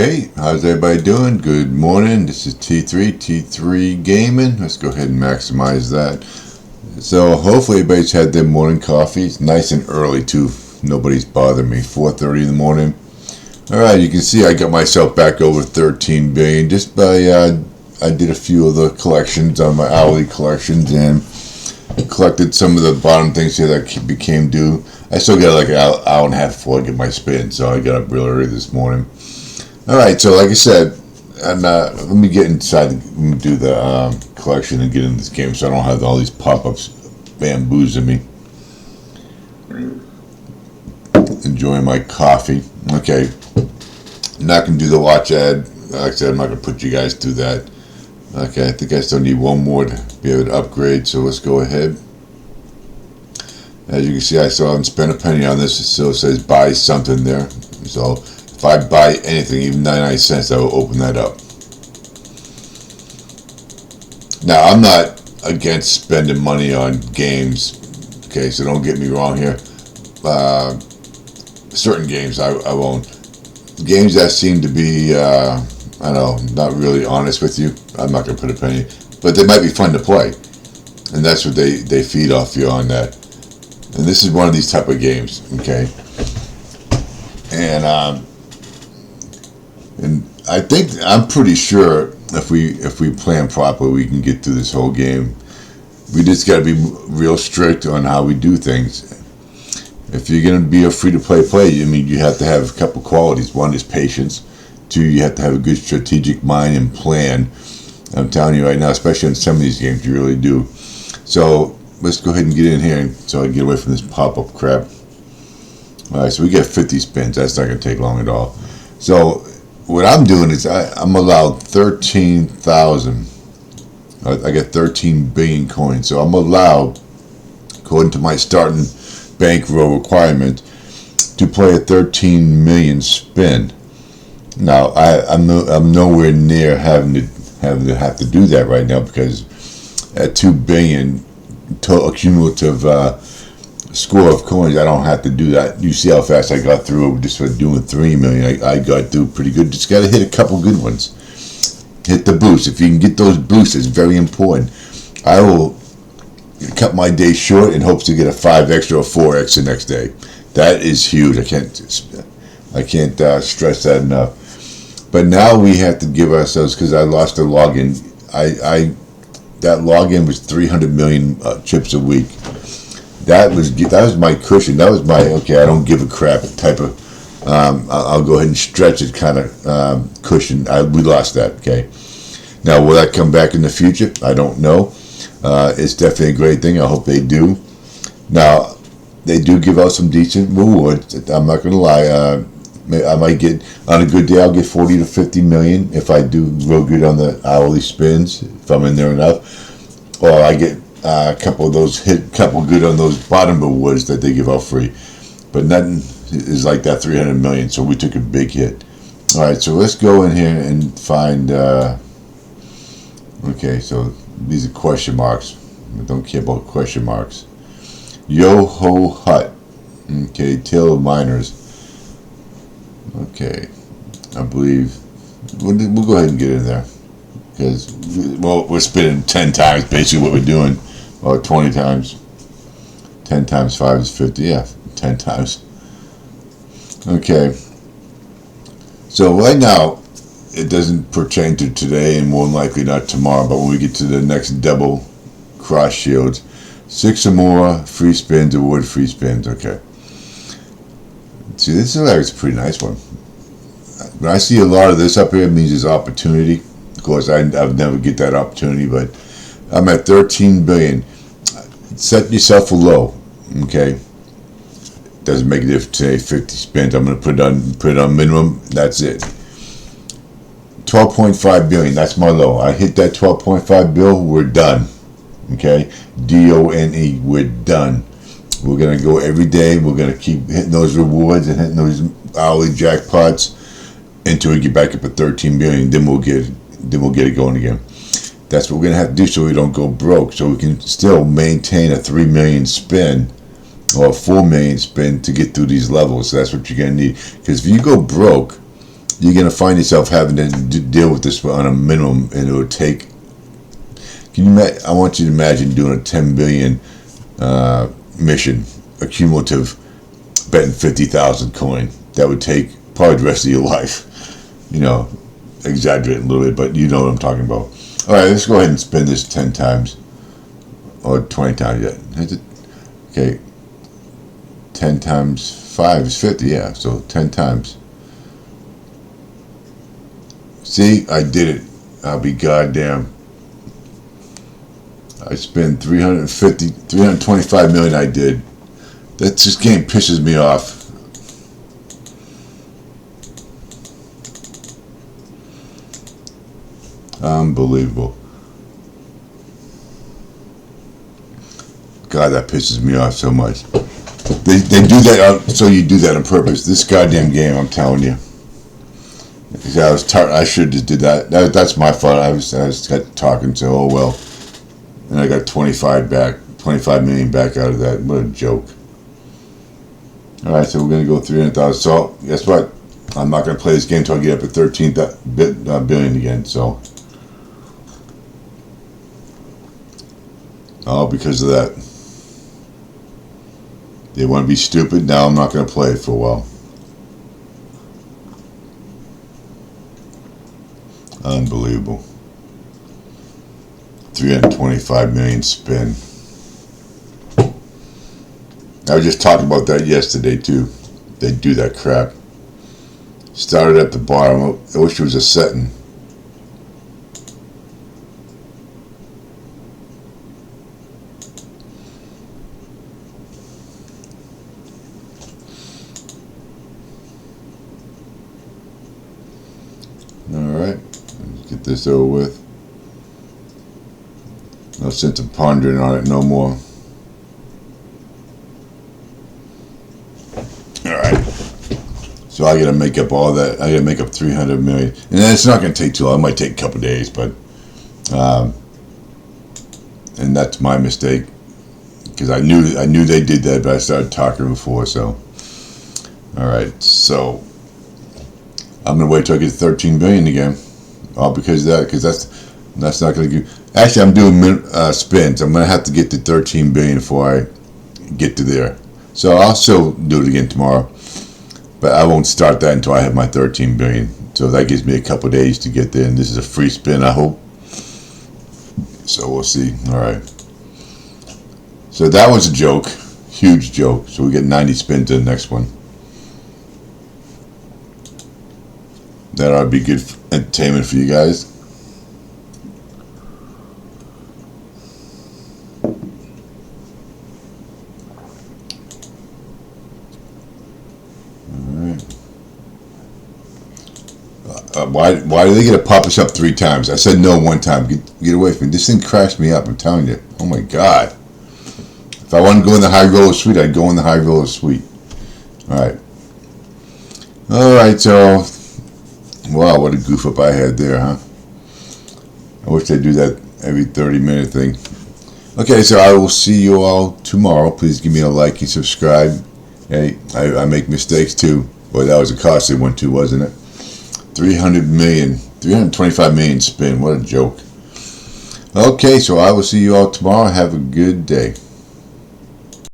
Hey, how's everybody doing? Good morning. This is T3 Gaming. Let's go ahead and maximize that. So hopefully everybody's had their morning coffee. It's nice and early too. Nobody's bothering me. 4:30 in the morning. All right, you can see I got myself back over 13 billion just by I did a few of the collections on my hourly collections and collected some of the bottom things here that became due. I still got like an hour and a half before I get my spin, so I got up real early this morning. Alright, so like I said, and let me get inside and do the collection and get in this game so I don't have all these pop-ups bamboozling me. Enjoying my coffee. Okay, I'm not going to do the watch ad. Like I said, I'm not going to put you guys through that. Okay, I think I still need one more to be able to upgrade, so let's go ahead. As you can see, I still haven't spent a penny on this. It still says buy something there. So if I buy anything, even 99 cents, I will open that up. Now, I'm not against spending money on games. Okay, so don't get me wrong here. Certain games I won't. Games that seem to be, I don't know, not really honest with you, I'm not going to put a penny. But they might be fun to play. And that's what they feed off you on that. And this is one of these type of games, okay? And I think, I'm pretty sure if we plan properly, we can get through this whole game. We just got to be real strict on how we do things. If you're going to be a free-to-play I mean, you have to have a couple qualities. One is patience. Two, you have to have a good strategic mind and plan. I'm telling you right now, especially in some of these games, you really do. So let's go ahead and get in here so I can get away from this pop-up crap. Alright, so we get 50 spins. That's not going to take long at all. So what I'm doing is I'm allowed 13,000. I get 13 billion coins. So I'm allowed, according to my starting bankroll requirement, to play a 13 million spin. Now I'm nowhere near having to do that right now, because at 2 billion total cumulative score of coins, I don't have to do that. You see how fast I got through just for doing 3 million. I got through pretty good. Just got to hit a couple good ones. Hit the boost. If you can get those boosts, it's very important. I will cut my day short in hopes to get a 5x or a 4x the next day. That is huge. I can't stress that enough. But now we have to give ourselves, because I lost the login. That login was 300 million chips a week. That was my cushion. That was my okay, I don't give a crap type of. I'll go ahead and stretch it kind of cushion. We lost that. Okay. Now will that come back in the future? I don't know. It's definitely a great thing. I hope they do. Now they do give out some decent rewards. I'm not going to lie. I might get, on a good day, I'll get 40 to 50 million if I do real good on the hourly spins, if I'm in there enough. Or I get a couple of those, couple good on those bottom rewards that they give out free. But nothing is like that 300 million, so we took a big hit. Alright, so let's go in here and find, okay, so these are question marks. I don't care about question marks. Yo-Ho Hut. Okay, Tale of Miners. Okay, I believe we'll go ahead and get in there, because we're spinning 10 times basically what we're doing, or 20 times. 10 times 5 is 50. Yeah, 10 times. Okay, so right now it doesn't pertain to today, and more than likely not tomorrow, but when we get to the next double cross shields, 6 or more free spins, award free spins. Okay. See, this is like, it's a pretty nice one. When I see a lot of this up here, it means there's opportunity. Of course, I've never get that opportunity, but I'm at 13 billion. Set yourself a low, okay? Doesn't make a difference today. 50 spins. I'm going to put it on minimum. That's it. 12.5 billion. That's my low. I hit that 12.5 bill. We're done. Okay, DONE. We're done. We're going to go every day. We're going to keep hitting those rewards and hitting those hourly jackpots until we get back up at 13 billion. Then we'll get it going again. That's what we're going to have to do so we don't go broke. So we can still maintain a 3 million spin or a 4 million spin to get through these levels. So that's what you're going to need. Because if you go broke, you're going to find yourself having to deal with this on a minimum, and it would take. I want you to imagine doing a 10 billion mission, a cumulative, betting 50,000 coin. That would take probably the rest of your life. Exaggerate a little bit, but you know what I'm talking about. All right, let's go ahead and spin this 10 times or 20 times yet. Okay, 10 times 5 is 50. Yeah, so 10 times. See, I did it. I'll be goddamn. I spent 325 million. I did. This game pisses me off. Unbelievable. God, that pisses me off so much. They do that so you do that on purpose. This goddamn game, I'm telling you. I should just did that. That's my fault. I was got talking, so oh well. And I got 25 million back out of that. What a joke. All right, so we're gonna go 300,000. So guess what? I'm not gonna play this game until I get up at 13 billion again. So all because of that. They want to be stupid. Now I'm not gonna play it for a while. Unbelievable. 325 million spin. I was just talking about that yesterday too. They do that crap. Started at the bottom. I wish it was a setting. Alright, let's get this over with. No sense of pondering on it no more. Alright. So I gotta make up all that. I gotta make up 300 million. And it's not gonna take too long. It might take a couple days, but and that's my mistake. Because I knew they did that, but I started talking before, so alright, so I'm gonna wait till I get 13 billion again. All because of that, because that's not gonna give. Actually, I'm doing spins. I'm gonna have to get to 13 billion before I get to there. So I'll still do it again tomorrow, but I won't start that until I have my 13 billion. So that gives me a couple days to get there, and this is a free spin, I hope. So we'll see. All right. So that was a joke, huge joke. So we get 90 spins to the next one. That ought to be good entertainment for you guys. Why do they get to pop us up 3 times? I said no 1 time. Get away from me. This thing crashed me up, I'm telling you. Oh my God. If I wanted to go in the high roller suite, I'd go in the high roller suite. Alright. Alright, so wow, what a goof up I had there, huh? I wish they'd do that every 30-minute thing. Okay, so I will see you all tomorrow. Please give me a like and subscribe. Hey, I make mistakes too. Boy, that was a costly one too, wasn't it? 325 million spin. What a joke. Okay, so I will see you all tomorrow. Have a good day.